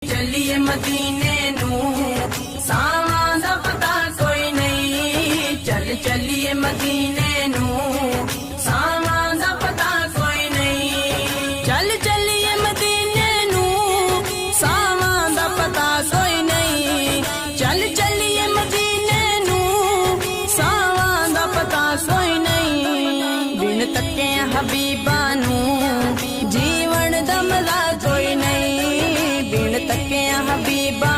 चलिए मदीने नू सावां दा पता कोई नहीं। चलिए मदीने नू सावां दा पता कोई नहीं। चलिए मदीने नू सावां दा पता कोई नहीं। चलिए मदीने नू सावां दा पता कोई नहीं। बिन तके हबीबा नू जीवन दा मजा कोई नहीं। बिन तके हबीबा